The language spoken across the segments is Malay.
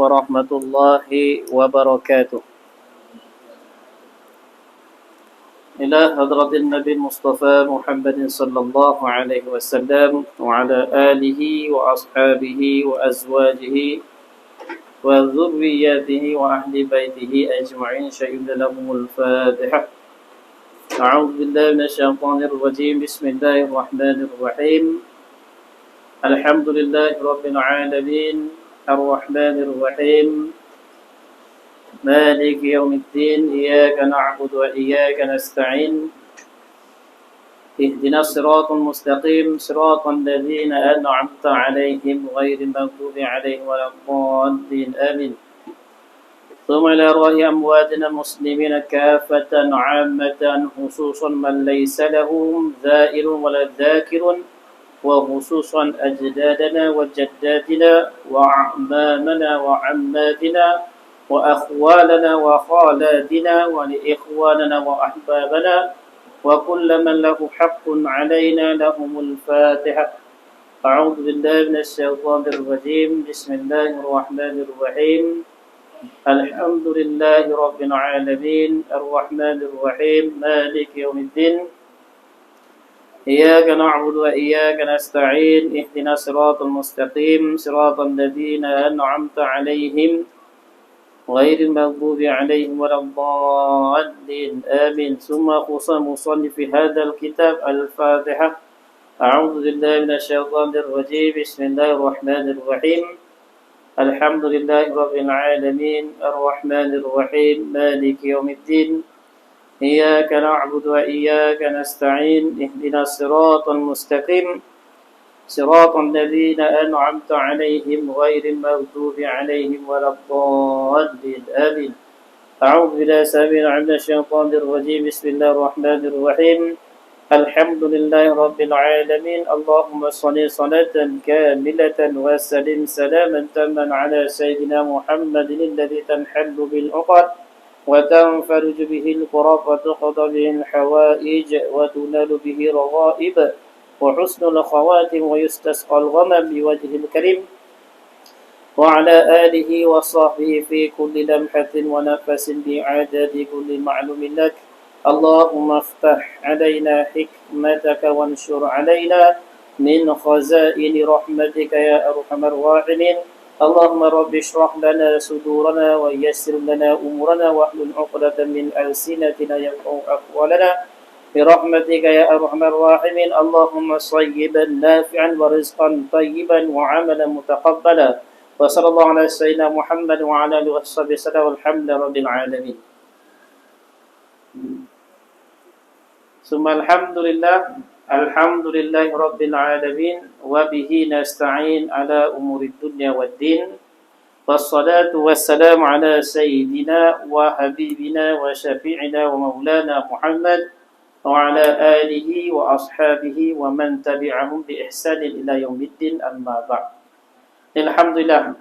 ورحمة الله وبركاته. إلى حضرة النبي المصطفى محمد صلى الله عليه وسلم وعلى آله وأصحابه وأزواجه وذرياته وأهل بيته أجمعين. شهد لهم الفاتحة. أعوذ بالله من الشيطان الرجيم. بسم الله الرحمن الرحيم. الحمد لله رب العالمين الرحمن الرحيم مالك يوم الدين. إياك نعبد وإياك نستعين. اهدنا الصراط المستقيم صراط الذين أنعمت عليهم غير المغضوب عليهم ولا الضالين آمين. ثم إلى أرواح أمواتنا المسلمين كافة عامة خصوصا من ليس لهم زائر ولا ذاكر، وخصوصا أجدادنا وجداتنا وأعمامنا وعماتنا وأخوالنا وخالاتنا ولإخواننا وأحبابنا وكل من له حق علينا. لهم الفاتحة. أعوذ بالله من الشيطان الرجيم. بسم الله الرحمن الرحيم. الحمد لله رب العالمين الرحمن الرحيم مالك يوم الدين. إياك نعبد وإياك نستعين. اهدنا الصراط المستقيم صراط الذين أنعمت عليهم غير المغضوب عليهم ولا الضالين آمين. ثم خص مصنف هذا الكتاب الفاتحة. أعوذ بالله من الشيطان الرجيم. بسم الله الرحمن الرحيم. الحمد لله رب العالمين الرحمن الرحيم مالك يوم الدين. إياك نعبد وإياك نستعين. اهدنا الصراط المستقيم صراط الذين أنعمت عليهم غير المغضوب عليهم ولا الضالين آمين. أعوذ بالله من الشيطان الرجيم. بسم الله الرحمن الرحيم. الحمد لله رب العالمين. اللهم صل صلاة كاملة وسلم سلاما تاما على سيدنا محمد الذي تنحل بالعقد وتنفرج به الكرب وتقضى به الحوائج وتنال به رغائب وحسن الخواتم ويستسقى الغمم بوجه الكريم وعلى آله وصحبه في كل لمحة ونفس بعدد كل معلوم لك. اللهم افتح علينا حكمتك وانشر علينا من خزائن رحمتك يا أرحم الراحمين. اللهم رب اشرح لنا صدورنا ويسر لنا أمورنا واحلل عقدة من ألسنتنا يفقهوا أقوالنا برحمتك يا أرحم الراحمين. اللهم صيبا نافعا ورزقا طيبا وعملا متقبلا. وصلى الله على سيدنا محمد وعلى آله وصحبه وسلم والحمد لله رب العالمين. ثم الحمد لله رب العالمين وبه نستعين على أمور الدنيا والدين. والصلاة والسلام على سيدنا وحبيبنا وشفيعنا ومولانا محمد وعلى آله وأصحابه ومن تبعهم بإحسان إلى يوم الدين. أما بعد. Alhamdulillah.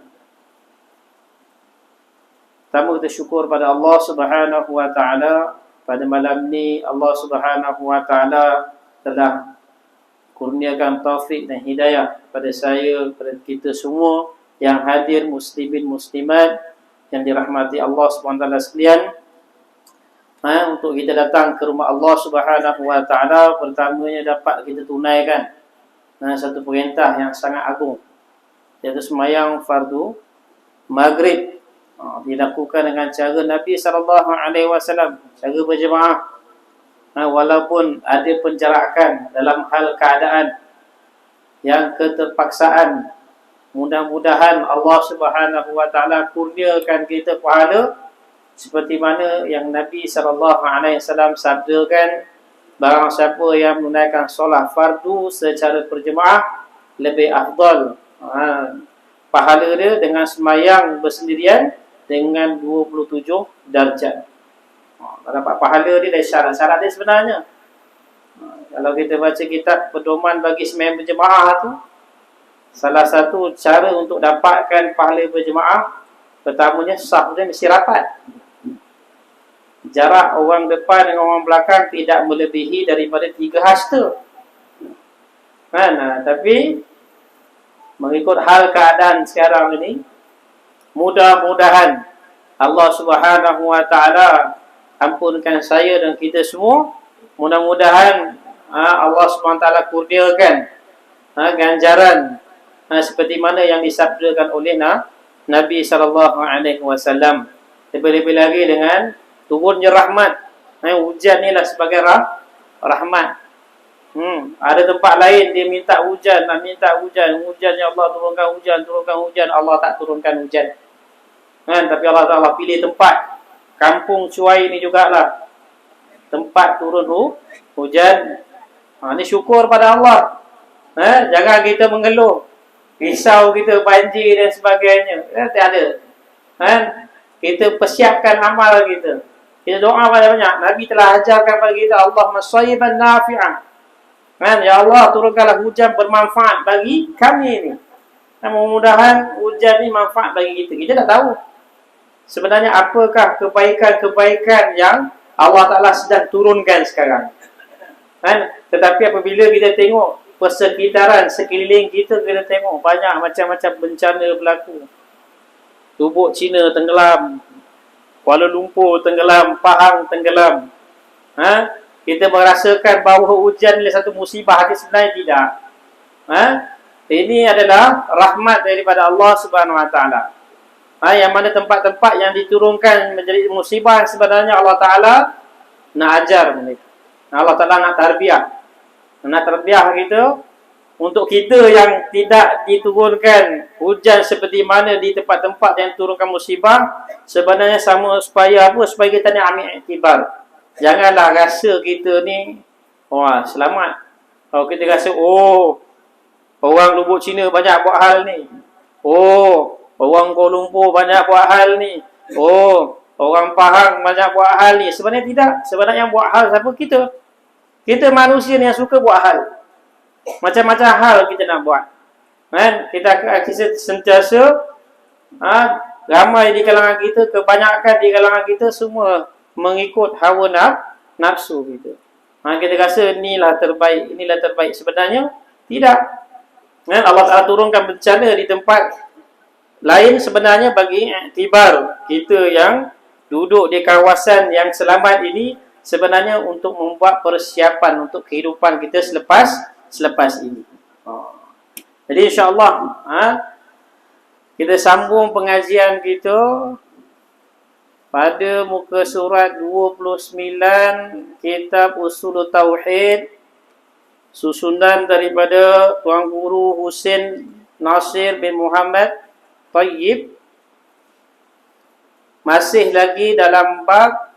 Pertama kita syukur pada Allah Subhanahu wa taala. Pada malam ni Allah Subhanahu wa taala telah kurniakan taufik dan hidayah pada saya, pada kita semua yang hadir, muslimin muslimat yang dirahmati Allah Subhanahu wa taala sekalian. Untuk kita datang ke rumah Allah Subhanahu wa taala, pertamanya dapat kita tunaikan satu perintah yang sangat agung, iaitu sembahyang fardu maghrib. Dilakukan dengan cara Nabi SAW, cara berjemaah. Walaupun ada penjarakan dalam hal keadaan yang keterpaksaan, mudah-mudahan Allah Subhanahu wa taala kurniakan kita pahala seperti mana yang Nabi SAW sabdakan, barang siapa yang menunaikan solat fardu secara berjemaah lebih afdal pahala dia dengan sembahyang bersendirian dengan 27 darjat. Dapat pahala dia dari syarat-syarat dia sebenarnya. Kalau kita baca kitab pedoman bagi sembahyang berjemaah tu, salah satu cara untuk dapatkan pahala berjemaah, pertamanya saf dia mesti rapat. Jarak orang depan dengan orang belakang tidak melebihi daripada 3 hasta. Tapi mengikut hal keadaan sekarang ini, Mudah-mudahan Allah Subhanahu wa taala ampunkan saya dan kita semua. Mudah-mudahan Allah Subhanahu wa taala kurniakan ganjaran seperti mana yang disabdakan oleh Nabi sallallahu alaihi wasallam. Lebih-lebih lagi dengan turunnya rahmat. Hujan ni lah sebagai rahmat. Ada tempat lain dia minta hujan, nak minta hujan. Hujan ya Allah, turunkan hujan. Allah tak turunkan hujan. Tapi Allah Ta'ala pilih tempat. Kampung Cuai ni jugalah tempat turun hujan. Ni syukur pada Allah. Jangan kita mengeluh, risau kita banjir dan sebagainya. Tak ada. Kita persiapkan amal kita. Kita doa banyak-banyak. Nabi telah ajarkan kepada kita, Allahumma sayyiban nafi'an. Ya Allah, turunkanlah hujan bermanfaat bagi kami ni. Mudah-mudahan hujan ni manfaat bagi kita. Kita tak tahu sebenarnya apakah kebaikan-kebaikan yang Allah Ta'ala sedang turunkan sekarang. Tetapi apabila kita tengok persekitaran, sekeliling kita, kita tengok banyak macam-macam bencana berlaku. Lubuk Cina tenggelam, Kuala Lumpur tenggelam, Pahang tenggelam. Kita merasakan bahawa hujan adalah satu musibah, tapi sebenarnya tidak. Ini adalah rahmat daripada Allah Subhanahu Wa Taala. Yang mana tempat-tempat yang diturunkan menjadi musibah, sebenarnya Allah Ta'ala nak ajar mereka. Allah Ta'ala nak tarbiyah. Nak tarbiyah kita, untuk kita yang tidak diturunkan hujan seperti mana di tempat-tempat yang turunkan musibah, sebenarnya sama supaya apa? Supaya kita ni ambil iktibar. Janganlah rasa kita ni selamat. Kalau kita rasa orang Lubuk Cina banyak buat hal ni, orang Kuala Lumpur banyak buat hal ni, orang Pahang banyak buat hal ni. Sebenarnya tidak. Sebenarnya yang buat hal siapa? Kita manusia ni yang suka buat hal. Macam-macam hal kita nak buat. Kita sentiasa ramai di kalangan kita, kebanyakan di kalangan kita semua mengikut hawa nafsu kita. Kita rasa inilah terbaik. Sebenarnya tidak. Allah Ta'ala turunkan bencana di tempat lain sebenarnya bagi iktibar kita yang duduk di kawasan yang selamat ini, sebenarnya untuk membuat persiapan untuk kehidupan kita selepas ini. Jadi insya-Allah kita sambung pengajian kita pada muka surat 29 kitab Usul Tauhid, susunan daripada Tuan Guru Husin Nasir bin Muhammad Tayyib. Masih lagi dalam bab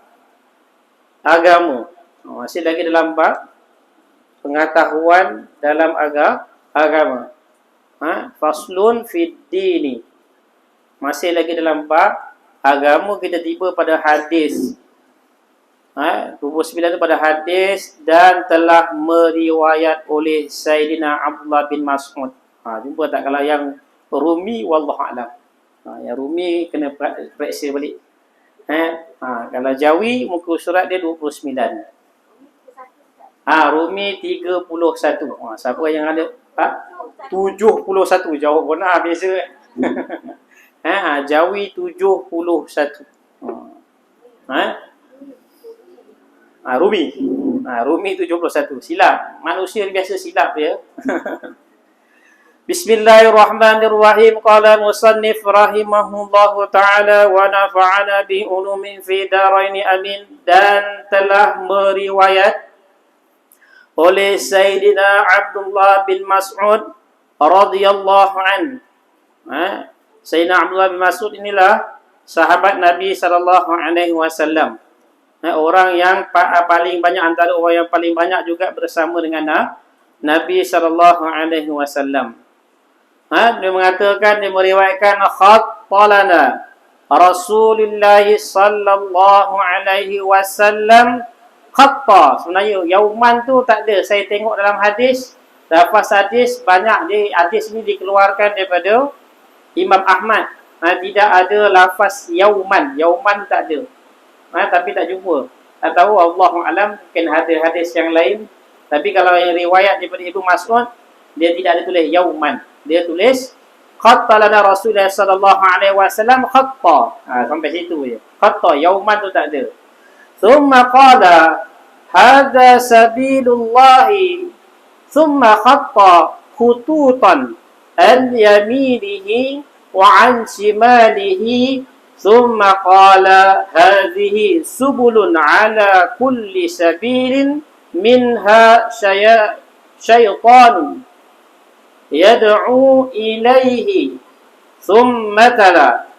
agama. Masih lagi dalam bab pengetahuan dalam agama. Faslun fid dini. Masih lagi dalam bab agama, kita tiba pada hadis 29 itu pada hadis, dan telah meriwayat oleh Sayyidina Abdullah bin Mas'ud. Jumpa tak kalau yang Rumi, wallahu'alam. Yang Rumi kena periksa balik. Kalau Jawi, muka surat dia 29. Rumi 31. Siapa yang ada 71, jauh benar biasa. Jawi 71. Rumi. Rumi 71. Silap. Manusia biasa silap dia. Bismillahirrahmanirrahim. Qala musannif rahimahullahu ta'ala wa nafa'ana bi ulumin fi daraini amin. Dan telah meriwayat oleh Sayyidina Abdullah bin Mas'ud radhiyallahu an. Sayyidina Abdullah bin Mas'ud inilah sahabat Nabi sallallahu alaihi wasallam. Orang yang paling banyak, antara orang yang paling banyak juga bersama dengan Nabi sallallahu alaihi wasallam. Dia mengatakan, dia meriwayatkan, khattalana Rasulullah sallallahu alaihi wasallam khatta. Sebenarnya yauman tu tak ada. Saya tengok dalam hadis, lafaz hadis banyak. Hadis ini dikeluarkan daripada Imam Ahmad. Tidak ada lafaz yauman. Yauman tak ada. Tapi tak jumpa. Tak tahu, Allahu alam, mungkin ada hadis yang lain. Tapi kalau yang riwayat daripada Ibnu Mas'ud, dia tidak ada tulis yauman. Dia tulis khatta lana Rasulullah sallallahu alaihi wasallam khatta. Sampai situ je. Khatta yauman tu tak ada. Thumma qala hadza sabilullahi thumma khatta khututan an yaminihi wa an shimalihi thumma qala hadhihi subulun ala kulli sabilin minha syaitanun yad'u ilaihi thumma tala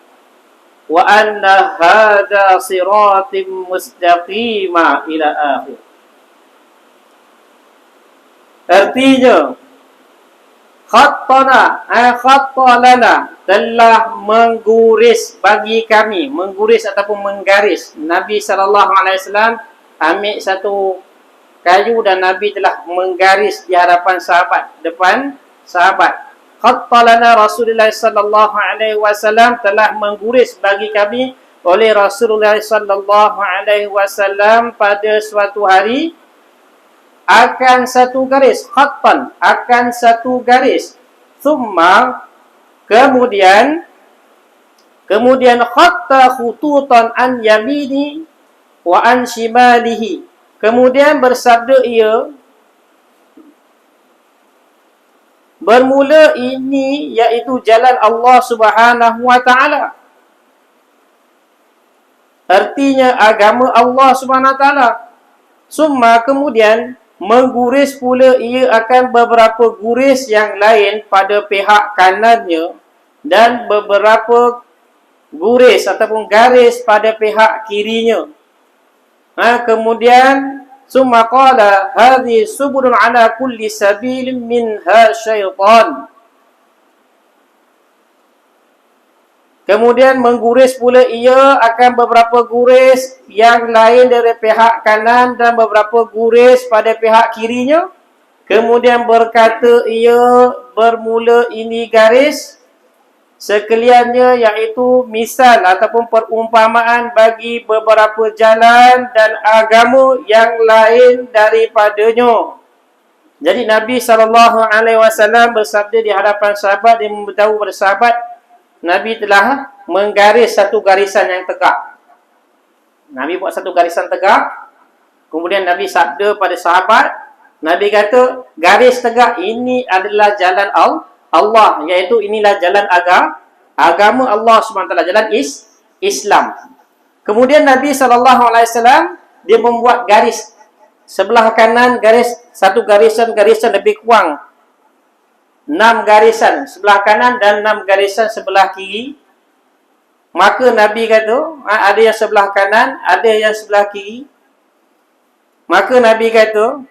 wa anna hadha siratim mustaqima ila akhir. Artinya khattalana telah mengguris bagi kami, mengguris ataupun menggaris. Nabi SAW ambil satu kayu dan Nabi telah menggaris di hadapan sahabat, depan sahabat. Khattalana Rasulullah SAW telah mengguris bagi kami oleh Rasulullah SAW pada suatu hari akan satu garis, khattan, akan satu garis. Thumma, kemudian khatta khututan an yamini wa an shimalihi. Kemudian bersabda ia, bermula ini iaitu jalan Allah Subhanahu wa taala. Artinya agama Allah Subhanahu wa taala. Summa, kemudian mengguris pula ia akan beberapa guris yang lain pada pihak kanannya dan beberapa guris ataupun garis pada pihak kirinya. Kemudian summa qala hadhi subulun ala kulli sabilin minha syaitan. Kemudian mengguris pula ia akan beberapa guris yang lain dari pihak kanan dan beberapa guris pada pihak kirinya. Kemudian berkata ia, bermula ini garis sekaliannya iaitu misal ataupun perumpamaan bagi beberapa jalan dan agama yang lain daripadanya. Jadi Nabi SAW bersabda di hadapan sahabat, dia memberitahu kepada sahabat, Nabi telah menggaris satu garisan yang tegak. Nabi buat satu garisan tegak. Kemudian Nabi sabda pada sahabat, Nabi kata, garis tegak ini adalah jalan Allah, iaitu inilah jalan agama Allah SWT, jalan Islam. Kemudian Nabi SAW, dia membuat garis. Sebelah kanan garis, satu garisan lebih kurang 6 garisan sebelah kanan dan 6 garisan sebelah kiri. Maka Nabi kata, ada yang sebelah kanan, ada yang sebelah kiri. Maka Nabi kata,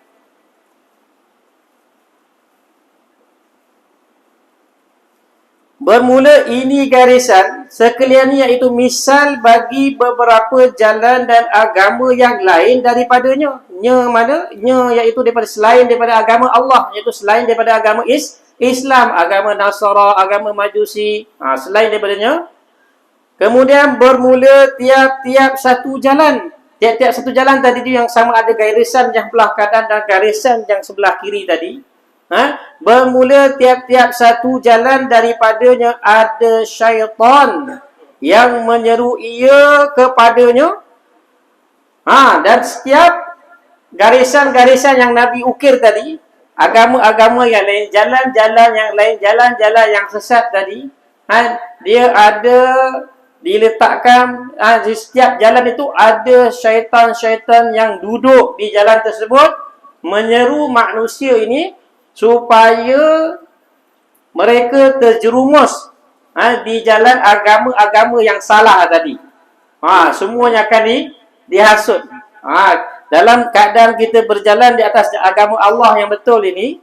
bermula ini garisan sekaliannya iaitu misal bagi beberapa jalan dan agama yang lain daripadanya. Nya mana? Nya iaitu daripada selain daripada agama Allah, iaitu selain daripada agama Islam, agama Nasara, agama Majusi, selain daripadanya. Kemudian bermula tiap-tiap satu jalan. Tiap-tiap satu jalan tadi tu yang sama ada garisan yang sebelah kanan dan garisan yang sebelah kiri tadi. Bermula tiap-tiap satu jalan daripadanya ada syaitan yang menyeru ia kepadanya. Dan setiap garisan-garisan yang Nabi ukir tadi, agama-agama yang lain, jalan-jalan yang lain, jalan-jalan yang sesat tadi, dia ada diletakkan, di setiap jalan itu ada syaitan-syaitan yang duduk di jalan tersebut menyeru manusia ini supaya mereka terjerumus di jalan agama-agama yang salah tadi. Semuanya akan dihasut. Dalam keadaan kita berjalan di atas agama Allah yang betul ini,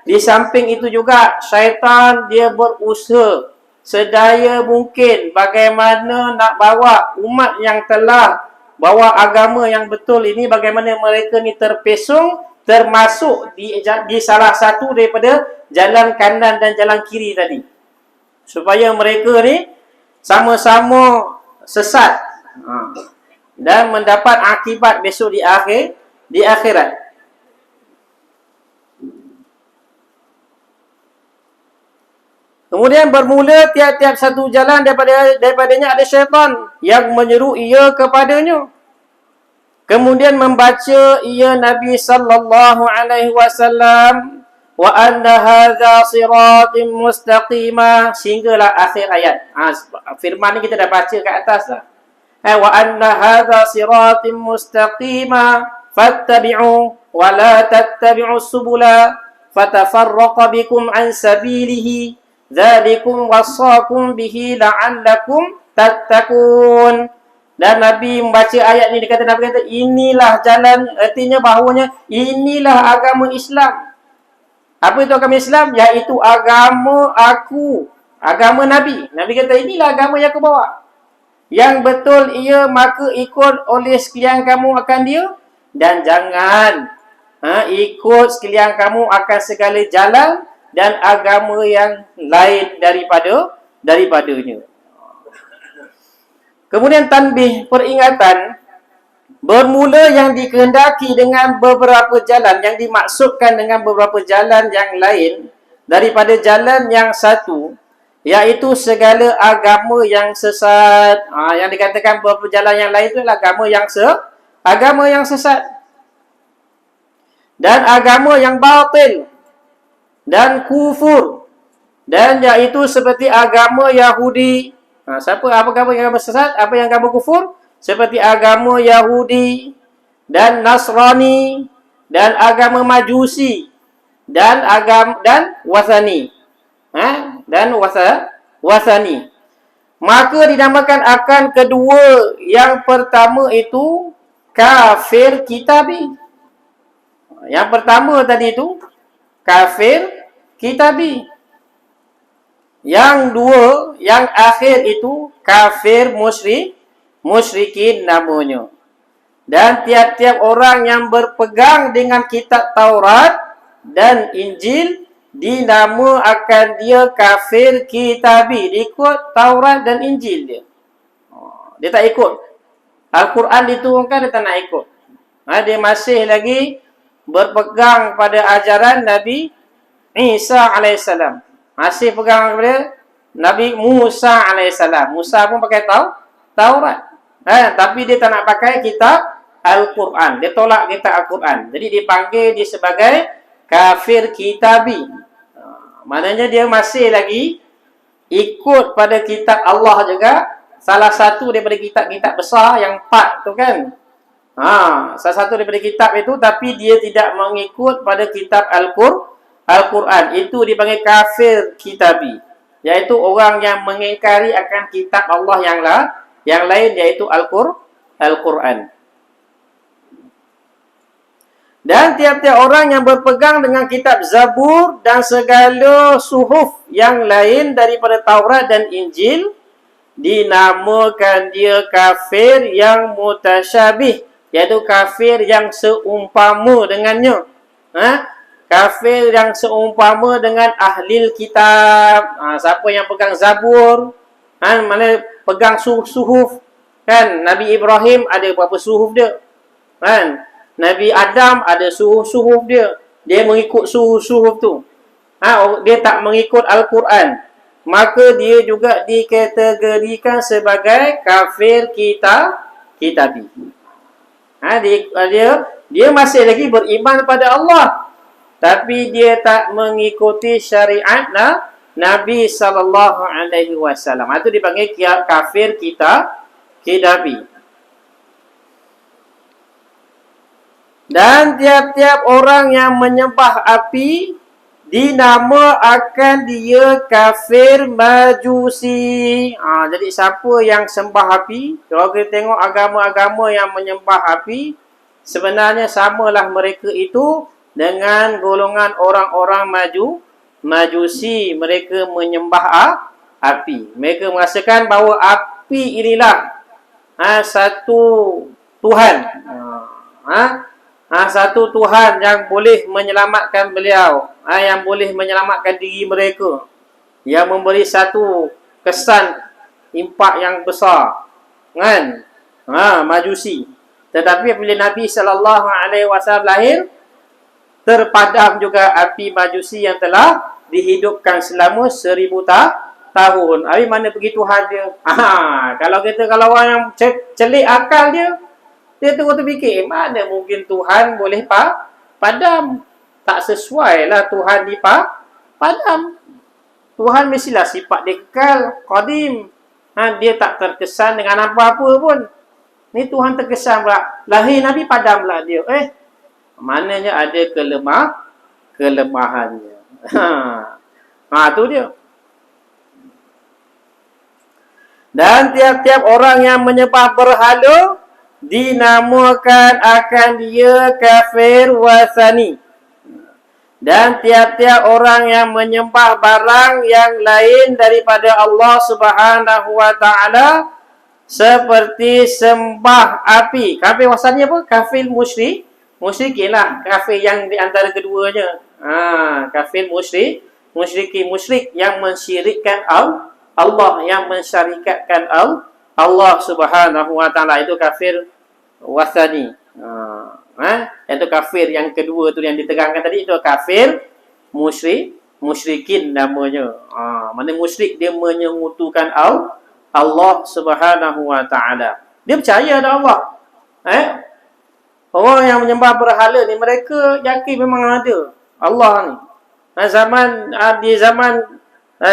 di samping itu juga syaitan dia berusaha sedaya mungkin bagaimana nak bawa umat yang telah bawa agama yang betul ini, bagaimana mereka ni terpesong, termasuk di salah satu daripada jalan kanan dan jalan kiri tadi, supaya mereka ni sama-sama sesat dan mendapat akibat besok di akhirat. Kemudian bermula tiap-tiap satu jalan daripadanya ada syaitan yang menyeru ia kepadanya. Kemudian membaca ia Nabi sallallahu alaihi wasallam, wa anna hadza siratim mustaqima, sehinggalah akhir ayat. Firman ni kita dah baca kat atas dah. Wa anna hadza siratim mustaqima fattabi'u wa la tattabi'u subula fatafarraqa bikum an sabilihi dzalikum wasaqum bihi la'allakum tattaqun. Dan Nabi membaca ayat ni, Nabi kata inilah jalan, artinya bahawanya inilah agama Islam. Apa itu agama Islam? Iaitu agama aku, agama Nabi. Nabi kata inilah agama yang aku bawa. Yang betul ia maka ikut oleh sekalian kamu akan dia, dan jangan ikut sekalian kamu akan segala jalan dan agama yang lain daripadanya. Kemudian tanbih, peringatan, bermula yang dikehendaki dengan beberapa jalan, yang dimaksudkan dengan beberapa jalan yang lain daripada jalan yang satu, iaitu segala agama yang sesat. Yang dikatakan beberapa jalan yang lain itu adalah agama yang sesat. Dan agama yang batil dan kufur, dan iaitu seperti agama Yahudi. Apa agama yang sesat? Apa yang agama kufur? Seperti agama Yahudi dan Nasrani dan agama Majusi dan Wathani. Dan Wathani. Maka dinamakan akan kedua yang pertama itu kafir kitabi. Yang pertama tadi itu kafir kitabi. Yang dua, yang akhir itu kafir musyrikin namanya. Dan tiap-tiap orang yang berpegang dengan kitab Taurat dan Injil dinama akan dia kafir kitabi. Dia ikut Taurat dan Injil dia. Dia tak ikut Al-Quran diturunkan, dia tak nak ikut. Dia masih lagi berpegang pada ajaran Nabi Isa alaihissalam. Masih pegang kepada Nabi Musa alaihissalam. Musa pun pakai Taurat. Tapi dia tak nak pakai kitab Al-Quran. Dia tolak kitab Al-Quran. Jadi dipanggil dia sebagai kafir kitabi. Maknanya dia masih lagi ikut pada kitab Allah juga. Salah satu daripada kitab-kitab besar yang 4 tu kan. Salah satu daripada kitab itu, tapi dia tidak mengikut pada kitab Al-Quran. Itu dipanggil kafir kitabi, iaitu orang yang mengingkari akan kitab Allah yang lain, iaitu Al-Quran. Dan tiap-tiap orang yang berpegang dengan kitab Zabur dan segala suhuf yang lain daripada Taurat dan Injil, dinamakan dia kafir yang mutasyabih, iaitu kafir yang seumpama dengannya. Kafir yang seumpama dengan ahli kitab. Siapa yang pegang Zabur, mana pegang suhuf, kan? Nabi Ibrahim ada berapa suhuf dia, kan? Nabi Adam ada suhuf dia. Dia mengikut suhuf tu. Dia tak mengikut Al-Quran. Maka dia juga dikategorikan sebagai kafir kitabi. Dia masih lagi beriman pada Allah, tapi dia tak mengikuti syariat Nabi sallallahu alaihi wasallam. Itu dipanggil kafir kitabi. Dan tiap-tiap orang yang menyembah api dinama akan dia kafir majusi. Jadi siapa yang sembah api, kalau kita tengok agama-agama yang menyembah api, sebenarnya samalah mereka itu dengan golongan orang-orang majusi. Mereka menyembah api. Mereka merasakan bahawa api inilah satu Tuhan. Satu Tuhan yang boleh menyelamatkan beliau, yang boleh menyelamatkan diri mereka, yang memberi satu kesan impak yang besar, kan? Majusi. Tetapi apabila Nabi sallallahu alaihi wasallam lahir, terpadam juga api majusi yang telah dihidupkan selama 1000 tahun. Habis mana pergi Tuhan dia? Kalau orang yang celik akal dia tengok terfikir, mana mungkin Tuhan boleh padam? Tak sesuai lah Tuhan padam. Tuhan mestilah sifat dia kekal, qadim. Dia tak terkesan dengan apa-apa pun. Ni Tuhan terkesan pula. Lahir Nabi padamlah dia. Maknanya ada kelemahannya. Tu dia. Dan tiap-tiap orang yang menyembah berhala dinamakan akan dia kafir wasani. Dan tiap-tiap orang yang menyembah barang yang lain daripada Allah Subhanahu wa taala seperti sembah api. Kafir wasani apa? Kafir musyrikin lah. Kafir yang di antara keduanya. Kafir musyrik yang mensyirikkan Allah, yang mensyarikatkan Allah Subhanahu wa taala, itu kafir wasani. Itu kafir yang kedua tu yang diterangkan tadi, itu kafir musyrikin namanya. Mana musyrik dia menyekutukan Allah Subhanahu wa taala. Dia percaya ada Allah. Orang yang menyembah berhala ni mereka yakin memang ada Allah ni. Di zaman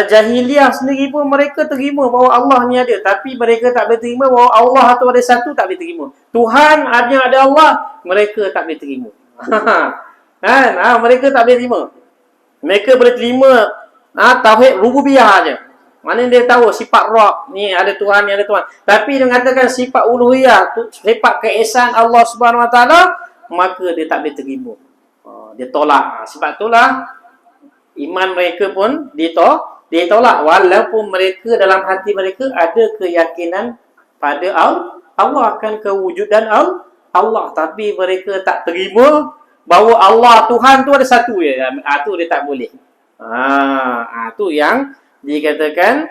jahiliah sendiri pun mereka terima bahawa Allah ni ada, tapi mereka tak boleh terima bahawa Allah tu ada satu, tak boleh terima. Tuhan ada Allah, mereka tak boleh terima. Mereka tak boleh terima. Mereka boleh terima tauhid rububiyah aja. Mana dia tahu sifat Rabb ni ada Tuhan, ni ada Tuhan. Tapi dia mengatakan sifat uluhiyah, sifat keesaan Allah Subhanahu wa taala, maka dia tak boleh terima. Dia tolak. Sebab itulah iman mereka pun ditolak, walaupun mereka dalam hati mereka ada keyakinan pada Allah, akan kewujudan Allah, tapi mereka tak terima bahawa Allah Tuhan tu ada satu je. Tu dia tak boleh. Tu yang dikatakan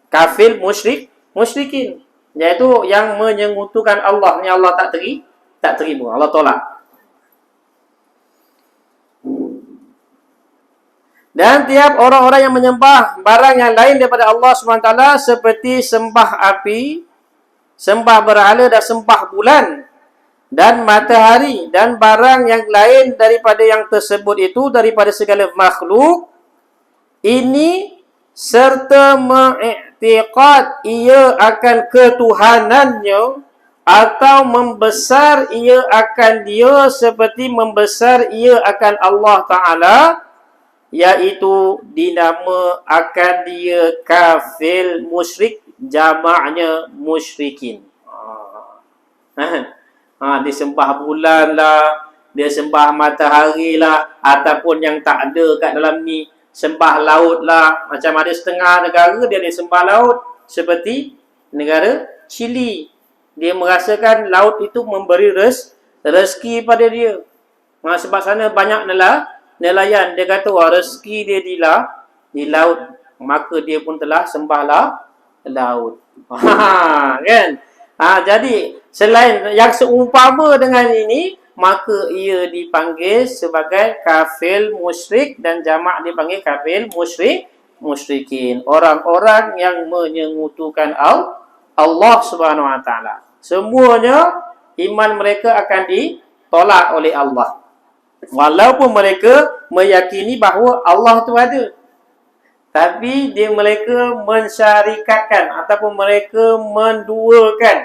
kafir musyrikin, iaitu yang menyekutukan Allah ni. Allah tak terima, Allah tolak. Dan tiap orang-orang yang menyembah barang yang lain daripada Allah SWT seperti sembah api, sembah berhala dan sembah bulan dan matahari dan barang yang lain daripada yang tersebut itu daripada segala makhluk ini, serta mengiktikad ia akan ketuhanannya atau membesar ia akan dia seperti membesar ia akan Allah Ta'ala, iaitu dinama akan dia kafir musyrik, jamaknya musyrikin. Dia sembah bulan lah, dia sembah matahari lah, ataupun yang tak ada kat dalam ni, sembah laut lah. Macam ada setengah negara dia sembah laut, seperti negara Chile. Dia merasakan laut itu memberi rezeki pada dia. Sebab sana banyak nelayan. Dia kata rezeki dia di laut, maka dia pun telah sembah laut. Kan? Jadi selain yang seumpama dengan ini, maka ia dipanggil sebagai kafir musyrik, dan jamak dipanggil kafir musyrikin. Orang-orang yang menyekutukan Allah Subhanahu wa taala. Semuanya iman mereka akan ditolak oleh Allah. Walaupun mereka meyakini bahawa Allah tu ada, tapi mereka mensyarikatkan ataupun mereka menduakan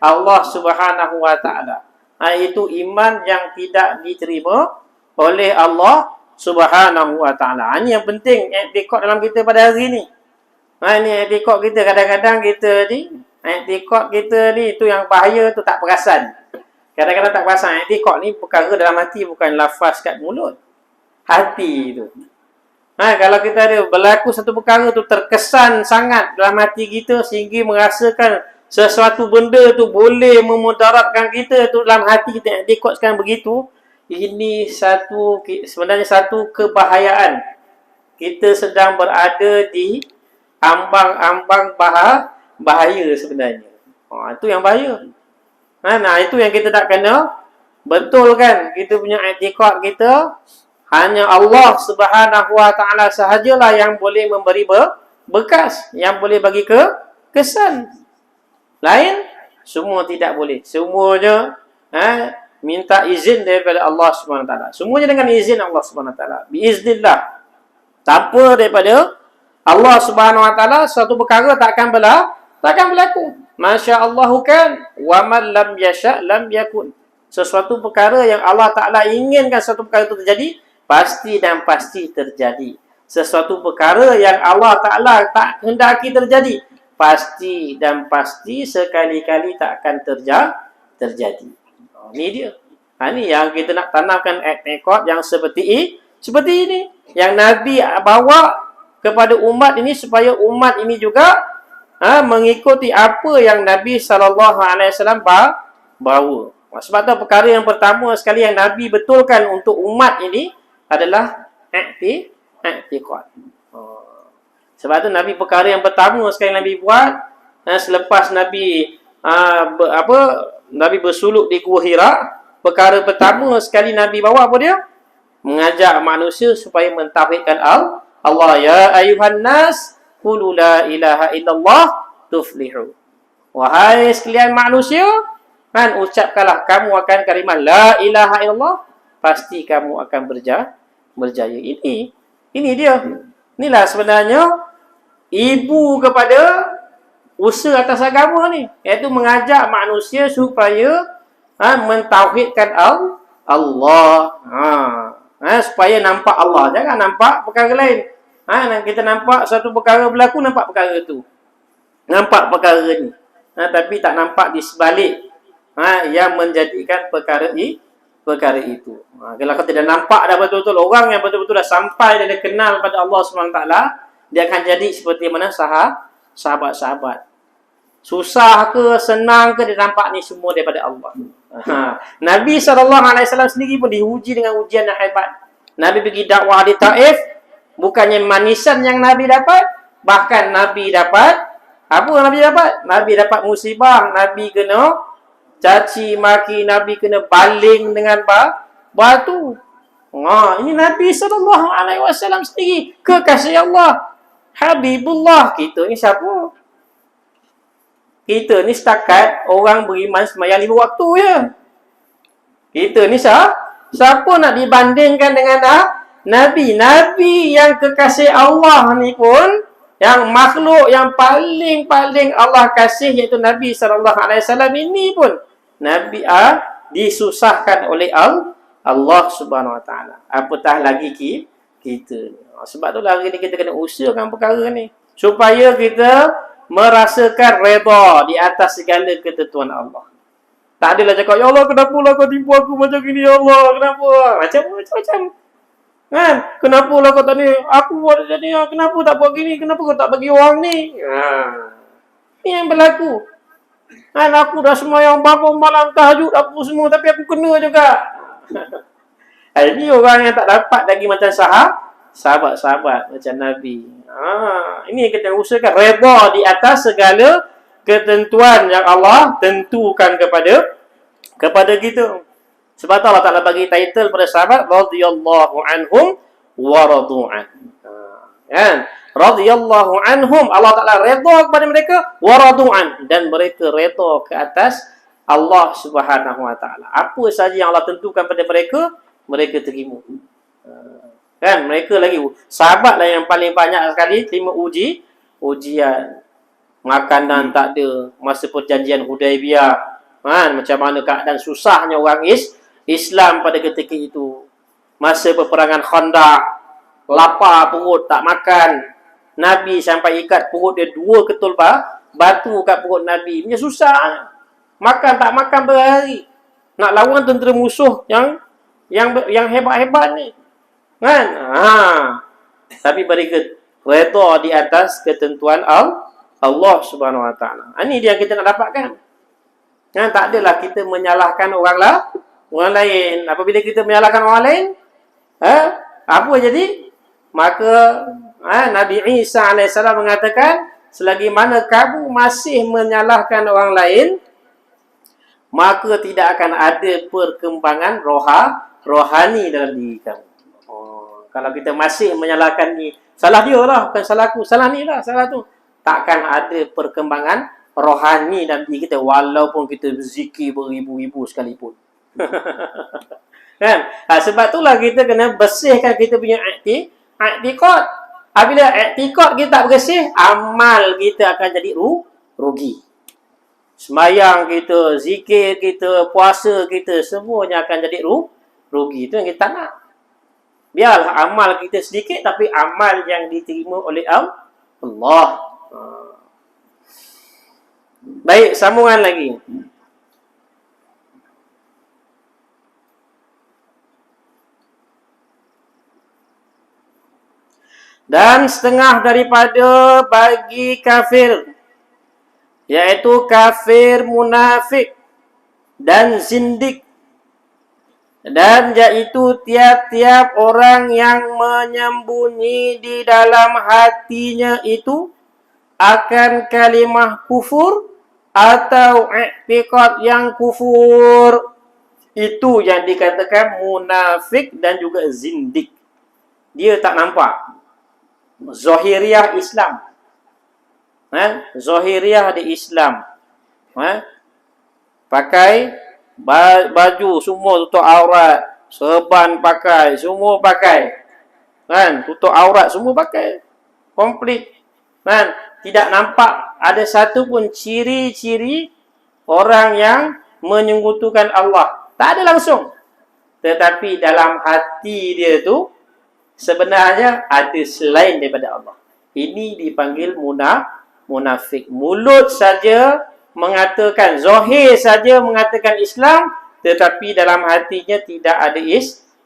Allah Subhanahu wa taala. Itu iman yang tidak diterima oleh Allah Subhanahu wa taala. Ini yang penting i'tikad dalam kita pada hari ni. Ini i'tikad kita, kadang-kadang kita ni i'tikad kita ni itu yang bahaya tu, tak perasan. Kadang-kadang tak perasan. I'tikad ni perkara dalam hati, bukan lafaz kat mulut. Hati tu. Kalau kita ada berlaku satu perkara tu terkesan sangat dalam hati kita sehingga merasakan sesuatu benda tu boleh memudaratkan kita tu dalam hati kita, i'tikad sekarang begitu, ini sebenarnya satu kebahayaan. Kita sedang berada di ambang-ambang bahaya sebenarnya. Itu yang bahaya. Itu yang kita tak kena betulkan kita punya i'tiqad kita hanya Allah Subhanahu wa taala sahajalah yang boleh memberi bekas, yang boleh bagi kesan. Lain semua tidak boleh. Semuanya minta izin daripada Allah Subhanahu wa taala. Semuanya dengan izin Allah Subhanahu wa taala. Biiznillah. Tanpa daripada Allah Subhanahu wa taala suatu perkara takkan berlaku. Masya-Allah kan, wa man lam yasha lam yakun. Sesuatu perkara yang Allah Taala inginkan suatu perkara itu terjadi, pasti dan pasti terjadi. Sesuatu perkara yang Allah Ta'ala tak hendaki terjadi, pasti dan pasti sekali-kali tak akan terjadi. Ini dia. Ini yang kita nak tanamkan i'tiqad yang seperti ini. Yang Nabi bawa kepada umat ini supaya umat ini juga mengikuti apa yang Nabi SAW bawa. Sebab tu perkara yang pertama sekali yang Nabi betulkan untuk umat ini adalah i'tiqad. Sebab tu Nabi perkara yang pertama sekali Nabi buat selepas Nabi Nabi bersuluk di Gua Hira, perkara pertama sekali Nabi bawa apa dia? Mengajak manusia supaya mentauhidkan Allah. Ya ayuhan nas, qulu la ilaha illallah tuflihu. Wahai sekalian manusia, ucapkanlah kamu akan kalimah la ilaha illallah, pasti kamu akan berjaya. Ini dia. Inilah sebenarnya ibu kepada usaha atas agama ni, iaitu mengajak manusia supaya mentauhidkan Allah. Supaya nampak Allah, jangan nampak perkara lain. Kita nampak satu perkara berlaku, nampak perkara tu. Nampak perkara ni. Tapi tak nampak di sebalik yang menjadikan perkara itu. Kalau kau tidak nampak dah betul-betul orang yang betul-betul dah sampai dan dia kenal pada Allah SWT, dia akan jadi seperti mana sahabat-sahabat. Susah ke, senang ke, dia nampak ni semua daripada Allah. Nabi SAW sendiri pun diuji dengan ujian yang hebat. Nabi pergi dakwah di Taif, bukannya manisan yang Nabi dapat, bahkan Nabi dapat, apa Nabi dapat? Nabi dapat musibah, Nabi kena caci maki, Nabi kena baling dengan batu. Ini Nabi SAW sendiri, kekasih Allah, Habibullah. Kita ni siapa? Kita ni setakat orang beriman sembahyang 5 waktu je. Kita ni siapa nak dibandingkan dengan Nabi? Nabi yang kekasih Allah ni pun, yang makhluk yang paling Allah kasih, iaitu Nabi SAW ini pun, Nabi disusahkan oleh Allah Subhanahu Wa Taala. Apatah lagi kita. Sebab tu hari ni kita kena usahakan perkara ni supaya kita merasakan redha di atas segala ketentuan Allah. Tak adalah cakap, ya Allah, kenapa lah kau tipu aku macam gini, ya Allah, kenapa? Macam-macam. Kenapa lah kau tak ni? Aku buat jadi, kenapa tak buat gini? Kenapa kau tak bagi orang ni? Ini yang berlaku. Aku dah sembahyang bangun malam, tahajud apa semua, tapi aku kena juga. Ini orang yang tak dapat lagi macam sahabat-sahabat macam Nabi. Ini yang kita usahakan redha di atas segala ketentuan yang Allah tentukan kepada kita. Sebab Allah Ta'ala bagi title pada sahabat, radhiyallahu anhum wa radu'an. Radhiyallahu anhum, Allah Ta'ala redha kepada mereka, wa radu'an, dan mereka redha ke atas Allah Subhanahu Wa Ta'ala. Apa saja yang Allah tentukan pada mereka, mereka terima. Mereka lagi sahabat lah yang paling banyak sekali terima ujian. Makanan tak ada masa perjanjian Hudaibiyah. Macam mana keadaan susahnya orang Islam pada ketika itu. Masa peperangan Khandaq, lapar perut, tak makan. Nabi sampai ikat perut dia 2 ketul batu kat perut Nabi. Punya susah. Makan tak makan berhari. Nak lawan tentera musuh yang hebat-hebat ni. Tapi mereka redha di atas ketentuan Allah Subhanahu Wa Taala. Ini dia yang kita nak dapatkan. Tak adalah kita menyalahkan orang lain. Apabila kita menyalahkan orang lain, apa jadi? Maka Nabi Isa AS mengatakan, selagi mana kamu masih menyalahkan orang lain, maka tidak akan ada perkembangan rohani dalam diri kamu. Kalau kita masih menyalahkan ni, salah dia lah, bukan salah aku, salah ni lah, salah tu, takkan ada perkembangan rohani dalam diri kita walaupun kita berzikir beribu-ribu sekalipun. Kan? Sebab itulah kita kena bersihkan kita punya i'tiqad. Apabila i'tiqad kita tak bersih, amal kita akan jadi rugi. Semayang kita, zikir kita, puasa kita, semuanya akan jadi rugi. Itu yang kita tak nak. Biarlah amal kita sedikit, tapi amal yang diterima oleh Allah. Baik, sambungan lagi. Dan setengah daripada bagi kafir, yaitu kafir munafik dan zindik, dan yaitu tiap-tiap orang yang menyembunyi di dalam hatinya itu akan kalimah kufur atau i'tiqad yang kufur. Itu yang dikatakan munafik dan juga zindik. Dia tak nampak. Zahiriyah Islam. Zahiriyah di Islam. Pakai baju semua tutup aurat, serban pakai, semua pakai. Kan? Tutup aurat semua pakai. Komplit. Kan? Tidak nampak ada satu pun ciri-ciri orang yang menyekutukan Allah. Tak ada langsung. Tetapi dalam hati dia tu sebenarnya ada selain daripada Allah. Ini dipanggil munafik. Mulut saja mengatakan, zahir saja mengatakan Islam, tetapi dalam hatinya tidak ada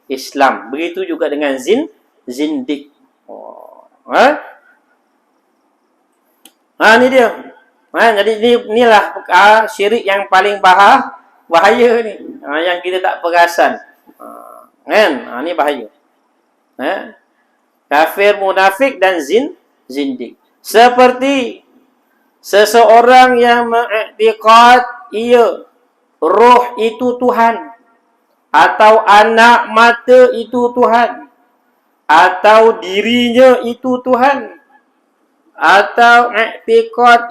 Islam. Begitu juga dengan zindik. Ni dia. Jadi inilah syirik yang paling bahaya ni. Yang kita tak perasan. Ni bahaya. Kafir, munafik dan zindik. Seperti seseorang yang mengiktikad roh itu Tuhan, atau anak mata itu Tuhan, atau dirinya itu Tuhan, atau i'tiqad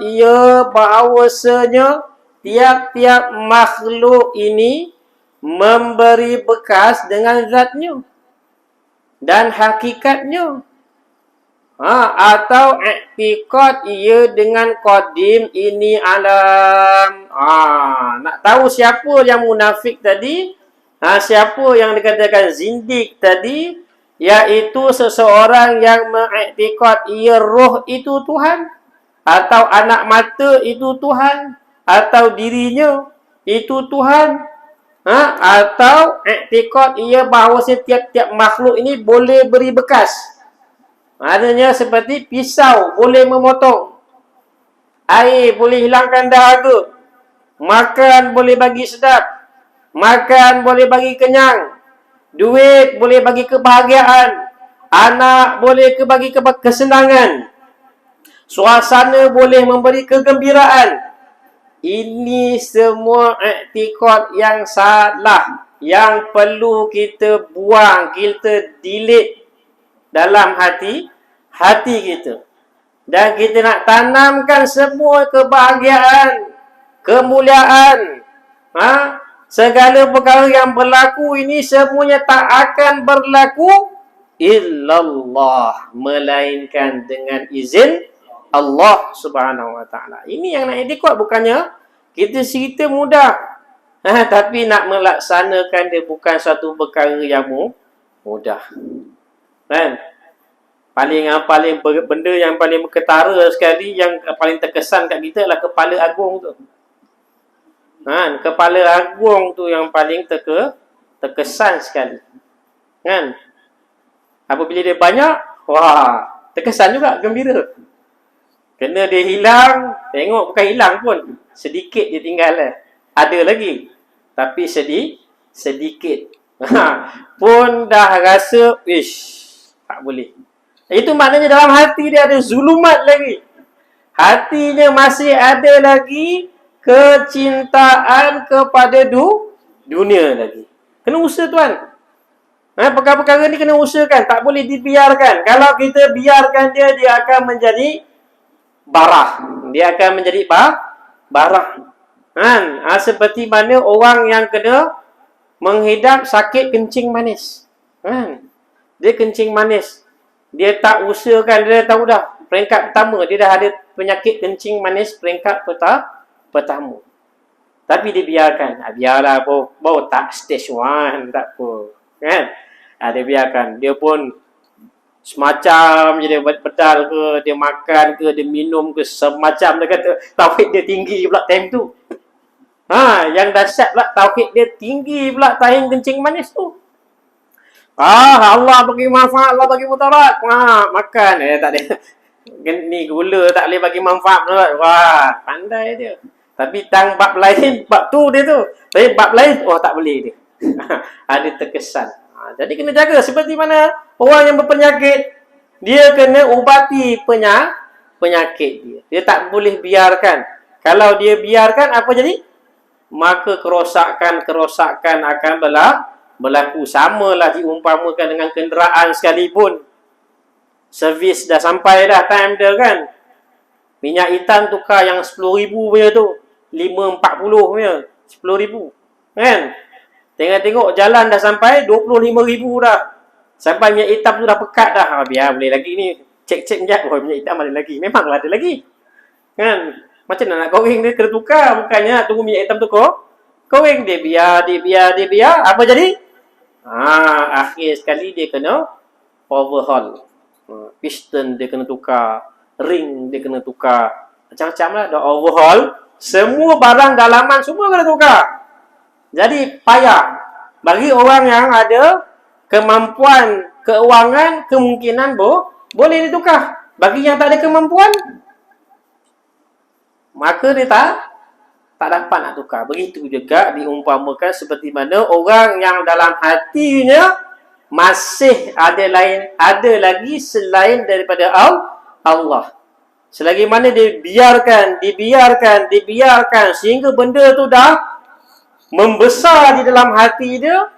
bahawasanya tiap-tiap makhluk ini memberi bekas dengan zatnya dan hakikatnya, atau i'tiqad dengan qadim ini alam. Nak tahu siapa yang munafik tadi, siapa yang dikatakan zindik tadi, iaitu seseorang yang mengiktikad roh itu Tuhan, atau anak mata itu Tuhan, atau dirinya itu Tuhan, atau i'tikad bahawa setiap-tiap makhluk ini boleh beri bekas. Maknanya seperti pisau boleh memotong, air boleh hilangkan dahaga, makan boleh bagi sedap, makan boleh bagi kenyang, duit boleh bagi kebahagiaan, anak boleh bagi kesenangan, suasana boleh memberi kegembiraan. Ini semua i'tiqad yang salah, yang perlu kita buang, kita delete dalam hati kita. Dan kita nak tanamkan semua kebahagiaan, kemuliaan, segala perkara yang berlaku ini semuanya tak akan berlaku illallah, melainkan dengan izin Allah Subhanahu Wa Taala. Ini yang nak i'tiqad, bukannya kita cerita mudah, tapi nak melaksanakan dia bukan satu perkara yang mudah. Kan? Paling benda yang paling berketara sekali, yang paling terkesan kat kita adalah kepala agung tu. Kepala agung tu yang paling terkesan sekali. Kan? Apabila dia banyak, terkesan juga, gembira. Kena dia hilang, tengok bukan hilang pun, sedikit dia tinggal. Ada lagi, tapi sedikit. Pun dah rasa, tak boleh. Itu maknanya dalam hati dia ada zulumat lagi. Hatinya masih ada lagi kecintaan kepada dunia lagi. Kena usaha tuan. Perkara-perkara ni kena usahakan, tak boleh dibiarkan. Kalau kita biarkan dia, dia akan menjadi barah. Dia akan menjadi barah. Seperti mana orang yang kena menghidap sakit kencing manis. Dia kencing manis. Dia tak usahakan, dia dah tahu dah. Peringkat pertama, dia dah ada penyakit kencing manis peringkat pertama. Tapi dia biarkan. Biarlah, baru tak stage 1, tak apa. Kan? Dia biarkan. Dia pun semacam je dia pedal ke, dia makan ke, dia minum ke, semacam dia kata tauhid dia tinggi pula time tu. Yang dahsyat pula tauhid dia tinggi pula time kencing manis tu. Allah bagi manfaat, Allah bagi mudarat. Makan. Tak ada. Ni gula tak boleh bagi manfaat. Wah, pandai dia. Tapi tang bab lain, bab tu dia tu. Tapi bab lain, tak boleh dia. Ada terkesan. Jadi kena jaga. Seperti mana orang yang berpenyakit, dia kena ubati penyakit dia. Dia tak boleh biarkan. Kalau dia biarkan, apa jadi? Maka kerosakan akan berlaku. Samalah diumpamakan dengan kenderaan sekalipun. Servis dah sampai dah time dia kan. Minyak hitam tukar yang 10,000 punya tu. 540 punya. 10,000. Kan? Tengok-tengok jalan dah sampai 25,000 dah. Sampai minyak hitam tu dah pekat dah. Biar boleh lagi ni. Cek-cek sekejap. Minyak hitam ada lagi. Memanglah ada lagi. Kan? Macam nak goreng dia kena tukar. Bukannya tunggu minyak hitam tu goreng. Dia biar. Apa jadi? Akhir sekali dia kena overhaul. Piston dia kena tukar. Ring dia kena tukar. Macam-macam lah. Dah overhaul. Semua barang dalaman semua kena tukar. Jadi payah. Bagi orang yang ada kemampuan keuangan, kemungkinan boleh ditukar. Bagi yang tak ada kemampuan, maka dia tak dapat nak tukar. Begitu juga diumpamakan seperti mana orang yang dalam hatinya masih ada lagi selain daripada Allah. Selagi mana dia dibiarkan sehingga benda tu dah membesar di dalam hati dia,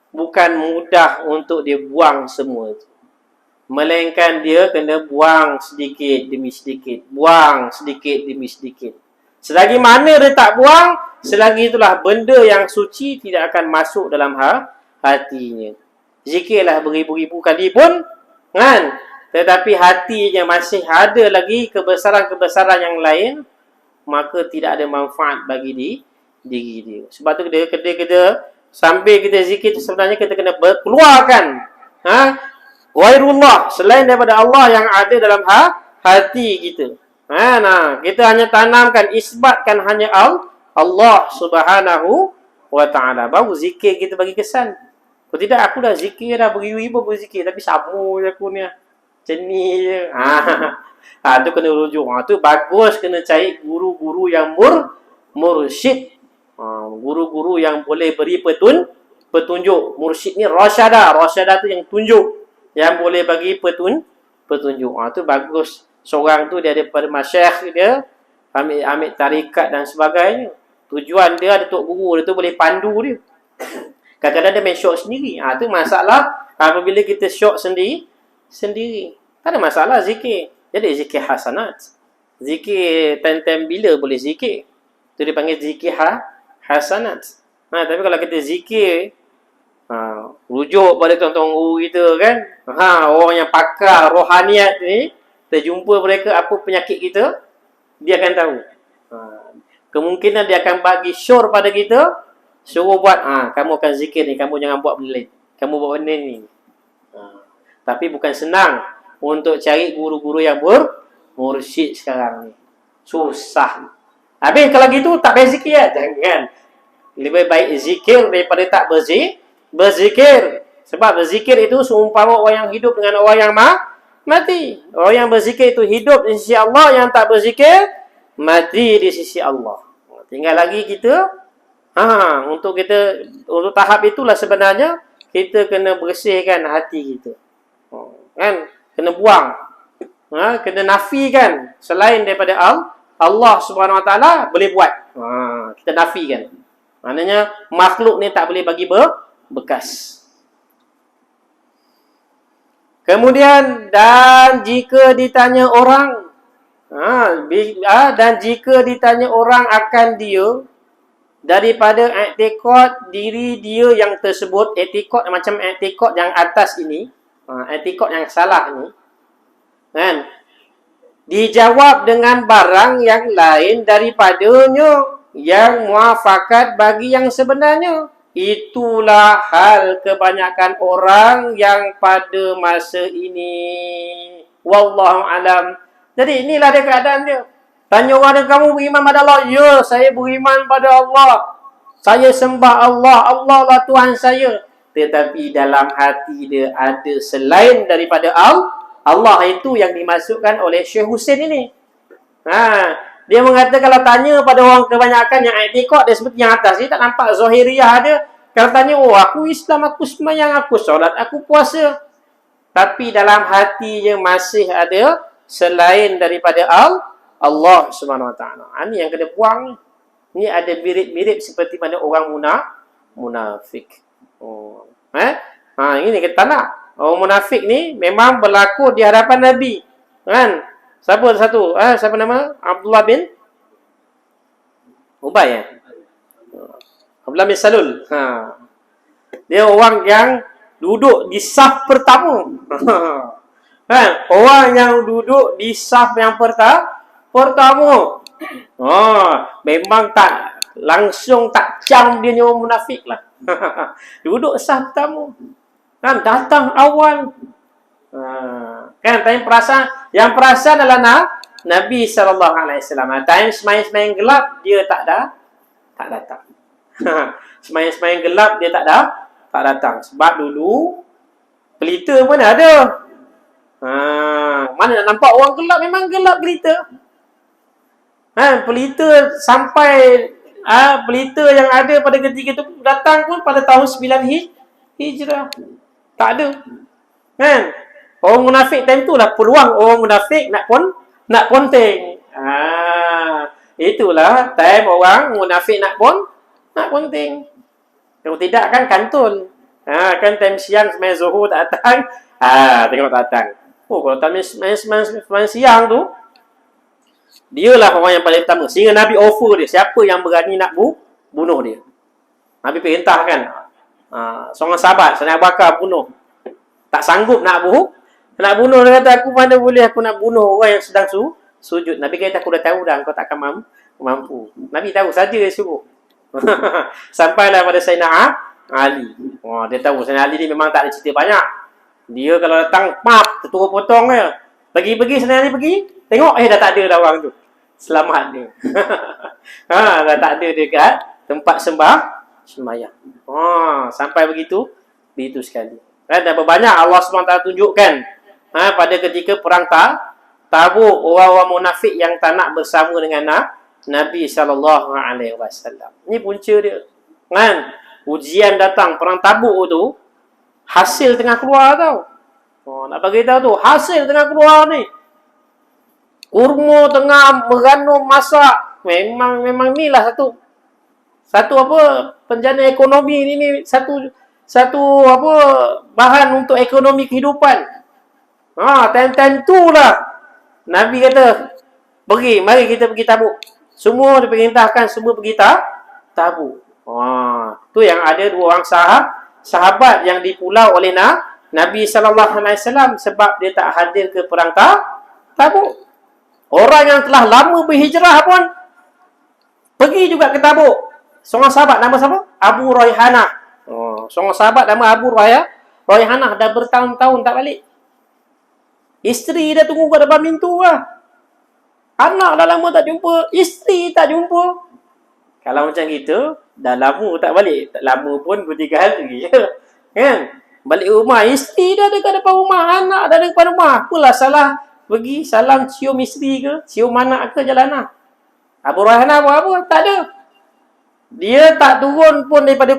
bukan mudah untuk dia buang semua itu. Melainkan dia kena buang sedikit demi sedikit. Buang sedikit demi sedikit. Selagi mana dia tak buang, selagi itulah benda yang suci tidak akan masuk dalam hatinya. Zikirlah beribu-ribu kali pun, kan? Tetapi hatinya masih ada lagi kebesaran-kebesaran yang lain, maka tidak ada manfaat bagi diri dia. Sebab tu kita sambil kita zikir tu sebenarnya kita kena keluarkan ghairullah selain daripada Allah yang ada dalam hati kita. Kita hanya tanamkan, isbatkan hanya Allah Subhanahu wa ta'ala. Baru zikir kita bagi kesan. Kalau tidak, aku dah zikir dah beribu-ribu aku zikir, tapi sama je aku ni. Macam ni je. Tu kena rujuk. Tu bagus kena cari guru-guru yang mursyid. Guru-guru yang boleh beri petunjuk. Mursyid ni rasyadah. Rasyadah tu yang tunjuk. Yang boleh bagi petunjuk. Tu bagus. Seorang tu dia daripada masyayikh dia, ambil tarikat dan sebagainya. Tujuan dia ada tok guru dia tu boleh pandu dia. Kadang-kadang dia main syok sendiri. Tu masalah apabila kita syok sendiri. Tak ada masalah zikir. Jadi zikir hasanat. Zikir time-time bila boleh zikir. Tu dia panggil zikir hasanat. Tapi kalau kita zikir rujuk pada tuan-tuan guru kita kan. Orang yang pakar rohaniat ni, kita jumpa mereka apa penyakit kita, dia akan tahu. Kemungkinan dia akan bagi syur pada kita, suruh buat, kamu akan zikir ni, kamu jangan buat benda lain. Kamu buat benda ni. Tapi bukan senang untuk cari guru-guru yang mursyid sekarang ni. Susah. Habis kalau gitu, tak payah zikir ya? Jangan. Lebih baik zikir daripada tak berzikir. Sebab berzikir itu seumpama orang yang hidup dengan orang yang mati. Orang yang berzikir itu hidup di sisi Allah, yang tak berzikir mati di sisi Allah. Tinggal lagi kita untuk tahap itulah sebenarnya kita kena bersihkan hati kita. Kan? Kena buang. Kena nafikan selain daripada Allah Subhanahu Wa Taala boleh buat. Kita nafikan. Maknanya makhluk ni tak boleh bagi bekas. Kemudian dan jika ditanya orang dan jika ditanya orang akan dia daripada i'tiqad diri dia yang tersebut, i'tiqad macam i'tiqad yang atas ini, i'tiqad yang salah ni, kan? Dijawab dengan barang yang lain daripadanya yang muafakat bagi yang sebenarnya. Itulah hal kebanyakan orang yang pada masa ini. Wallahu alam. Jadi inilah dia keadaan dia. Tanya orang dia, kamu beriman pada Allah? Ya, saya beriman pada Allah. Saya sembah Allah. Allah lah Tuhan saya. Tetapi dalam hati dia ada selain daripada Allah itu yang dimasukkan oleh Syekh Husin ini. Dia mengatakan kalau tanya pada orang kebanyakan yang i'tiqad dia seperti yang atas, dia tak nampak zahiriyah dia. Kalau tanya, oh aku Islam, aku sembahyang, aku solat, aku puasa. Tapi dalam hatinya masih ada selain daripada Allah Subhanahu Wa Taala. Ini yang kena buang. Ini ada mirip-mirip seperti mana orang munafik. Ini kita nak. Orang munafik ni memang berlaku di hadapan Nabi. Kan? Siapa satu? Siapa nama? Abdullah bin Ubay. Abdullah bin Salul. Dia orang yang duduk di saf pertama. Orang yang duduk di saf yang pertama. Memang tak langsung tak jam dia nyawa munafik lah. Duduk saf pertama. Kan datang awal. Kan time perasan, yang perasan adalah Nabi SAW. Time semain gelap dia tak datang. Semain gelap dia tak datang. Sebab dulu pelita pun ada. Mana nak nampak orang gelap, memang gelap pelita. Pelita sampai pelita yang ada pada ketika itu datang pun pada tahun 9 Hijrah. Tak ada. Kan? Orang munafik time tu lah peluang orang munafik nak ponteng. Itulah time orang munafik nak ponteng. Kalau tidak kan kantul. Kan time siang semain zuhur tak datang. Tengok tak datang. Kalau time semain siang tu, dialah orang yang paling pertama. Sehingga Nabi offer dia, siapa yang berani nak bunuh dia. Nabi perintahkan. Seorang sahabat, Sayyidina Abu Bakar bunuh. Tak sanggup nak bunuh, dia kata, aku mana boleh aku nak bunuh orang yang sedang sujud. Nabi kata, aku dah tahu dah, kau takkan mampu. Nabi tahu saja dia suruh. Sampailah pada Sayyidina Ali. Dia tahu Sayyidina Ali ni memang tak ada cerita banyak. Dia kalau datang, terturut potong je. Pergi Sayyidina Ali pergi, tengok, dah tak ada dah orang tu. Selamat dia. Dah tak ada dekat tempat sembahyang. Sampai begitu sekali. Dan banyak Allah SWT tunjukkan pada ketika perang Tabuk, orang-orang munafik yang tak nak bersama dengan Nabi SAW. Ini punca dia. Kan? Ujian datang, perang Tabuk tu, hasil tengah keluar tau. Nak bagi tahu tu, hasil tengah keluar ni. Kurma tengah meranum masak. Memang ni lah satu apa penjana ekonomi ni satu apa bahan untuk ekonomi kehidupan. Time-time tu lah Nabi kata, mari kita pergi Tabuk. Semua diperintahkan semua pergi Tabuk. Tu yang ada dua orang sahabat yang dipulau oleh Nabi SAW sebab dia tak hadir ke perang Tabuk. Orang yang telah lama berhijrah pun pergi juga ke Tabuk. Seorang sahabat nama siapa? Abu Raihanah. Seorang sahabat nama Abu Raihanah dah bertahun-tahun tak balik. Isteri dah tunggu kat depan pintu lah. Anak dah lama tak jumpa, isteri tak jumpa. Kalau macam gitu, dah lama tak balik. Tak lama pun 2-3 hari. Kan? Balik rumah, isteri dah ada kat depan rumah, anak dah ada depan rumah. Apalah salah pergi salam cium isteri ke, cium anak ke jalanan. Abu Raihanah buat apa? Tak ada. Dia tak turun pun daripada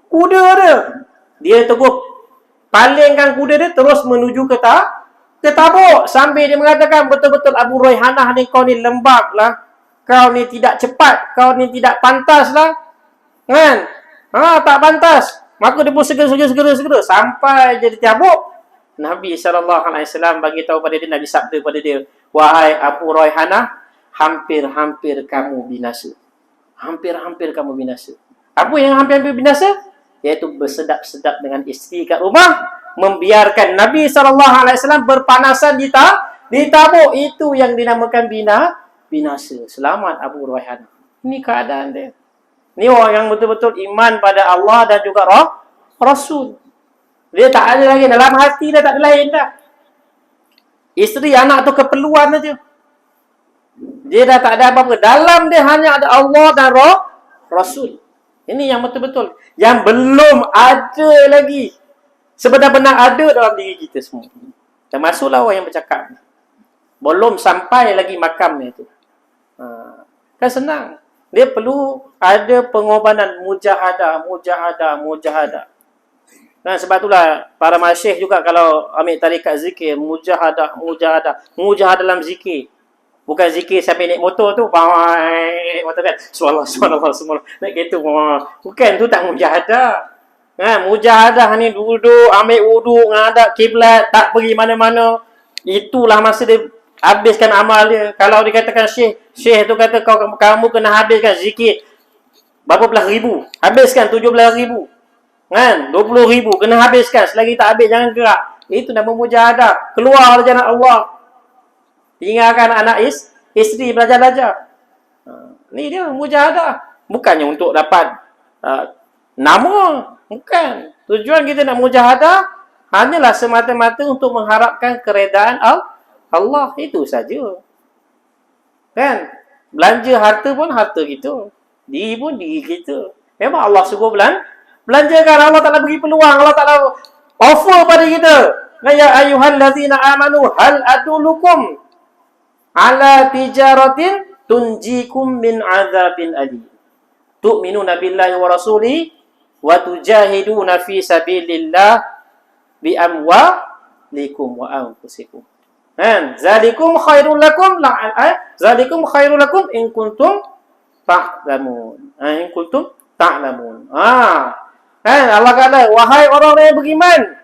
kuda dia. Dia teguh palingkan kuda dia terus menuju ke Tabuk. Sambil dia mengatakan betul-betul Abu Raihanah ni kau ni lembab lah. kau ni tidak cepat, kau ni tidak pantas lah. Kan? Tak pantas. Maka dia pun segera sampai jadi tiabuk. Nabi SAW bagi tahu pada dia, Nabi sabda pada dia, wahai Abu Raihanah, hampir-hampir kamu binasa. Hampir-hampir kamu binasa. Apa yang hampir-hampir binasa? Iaitu bersedap-sedap dengan isteri kat rumah, membiarkan Nabi SAW berpanasan di tabuk. Itu yang dinamakan binasa. Selamat Abu Raihanah. Ini keadaan dia. Ini orang yang betul-betul iman pada Allah dan juga Rasul. Dia tak ada lagi, dalam hati dia tak ada lain dah. Isteri, anak tu keperluan aja. Dia dah tak ada apa-apa. Dalam dia hanya ada Allah dan Rasul. Ini yang betul-betul. Yang belum ada lagi. Sebenar-benar ada dalam diri kita semua. Termasuklah orang yang bercakap. Belum sampai lagi makamnya tu. Kan senang. Dia perlu ada pengorbanan mujahadah. Dan sebab itulah para masyayikh juga kalau ambil tarikat zikir, mujahadah dalam zikir. Bukan zikir sampai naik motor tu, motor kan, subhanallah, naik kereta, bukan tu, tak mujahadah. Mujahadah ni duduk, ambil wuduk, ngadap kiblat, tak pergi mana-mana. Itulah masa dia habiskan amal dia. Kalau dikatakan syekh tu kata kamu kena habiskan zikir berapa belas ribu, habiskan 17,000, kan, 20,000 kena habiskan. Selagi tak habis jangan gerak. Itu nama mujahadah. Keluar dari jalan Allah, tinggalkan anak isteri, belajar. Ni dia mujahadah. Bukannya untuk dapat nama, bukan. Tujuan kita nak mujahadah hanyalah semata-mata untuk mengharapkan keredaan Allah, itu saja. Kan? Belanja harta pun harta kita. Diri pun diri kita. Memang Allah suruh belanjakan. Allah Ta'ala beri peluang. Allah Ta'ala offer pada kita. Ya ayyuhallazina amanu hal adulukum ala tijaratin tunjikum min azabin alim. Tu'minuna billahi wa rasuli wa tujahiduna fi sabilillah bi amwalikum wa anfusikum. Zalikum khairul lakum in kuntum ta'lamun. Allah kata, wahai orang yang beriman,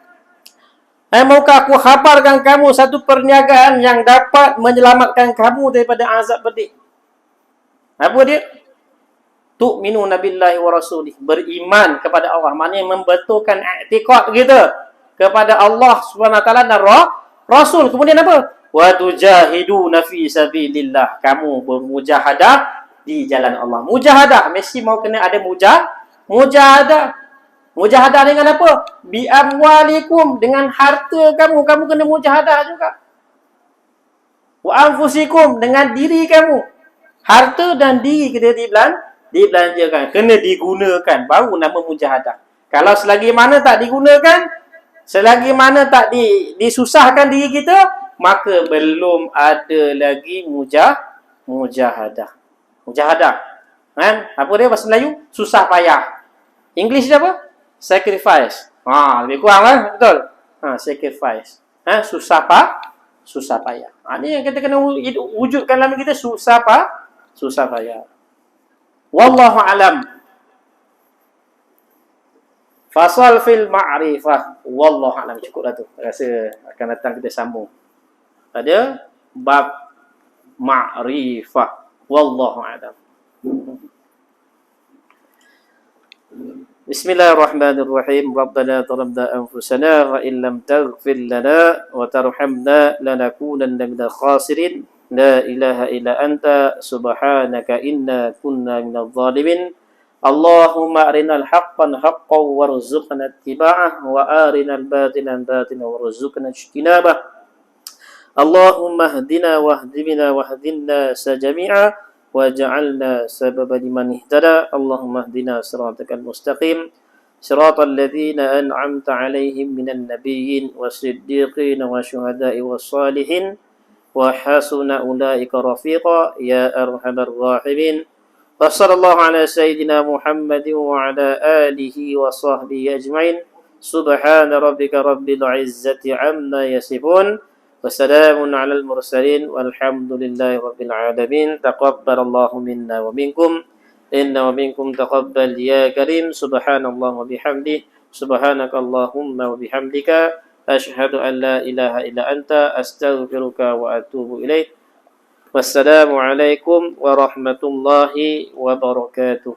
maukah aku khabarkan kamu satu perniagaan yang dapat menyelamatkan kamu daripada azab pedih. Apa dia? Tu'minuna billahi wa rasulih. Beriman kepada Allah. Maknanya membetulkan i'tiqad kita kepada Allah Subhanahu wa taala dan Rasul. Kemudian apa? Wa tujahiduna fi sabilillah. Kamu bermujahadah di jalan Allah. Mujahadah mesti mau kena ada mujahadah. Mujahadah dengan apa? Bi amwalikum, dengan harta kamu. Kamu kena mujahadah juga. Wa anfusikum, dengan diri kamu. Harta dan diri kita dibelanjakan, kena digunakan, baru nama mujahadah. Kalau selagi mana tak digunakan, selagi mana tak disusahkan diri kita, maka belum ada lagi mujahadah. Mujahadah. Kan? Apa dia bahasa Melayu? Susah payah. English dia apa? Sacrifice. Lebih kurang lah, betul. Sacrifice. Susah payah. Ini yang kita kena wujudkan dalam kita, susah payah. Wallahu alam. Fasal fil ma'rifah. Wallahu alam. Cukuplah tu. Rasa akan datang kita sambung. Ada bab ma'rifah. Wallahu alam. Bismillahirrahmanirrahim. Rabbana zalamna anfusana wa in lam taghfir lana wa tarhamna lanakunanna minal khasirin. La ilaha illa anta subhanaka inna kunna minadh dhalimin. Allahumma arinal haqqan haqqan warzuqna ittiba'ah wa arinal batilan batilan warzuqna ijtinabah. Allahumma hdina wahdina wahdinna sajami'a waj'alna sababan liman ihtada. Allahumma hdina siratal mustaqim siratal ladzina an'amta 'alaihim minan nabiyyin wasiddiqin wasyuhada'i wassalihin wa hasuna ulaika rafiqa ya arhamar rahimin. Wa sallallahu ala sayyidina Muhammadin wa ala alihi wa sahbihi ajma'in. Subhana rabbika rabbil izzati amma yasifun. وسلام على المرسلين والحمد لله رب العالمين تقبل الله منا ومنكم إن ومنكم تقبل يا كريم سبحان الله وبحمده سبحانك اللهم وبحمدك أشهد أن لا إله إلا أنت أستغفرك وأتوب إليك والسلام عليكم ورحمة الله وبركاته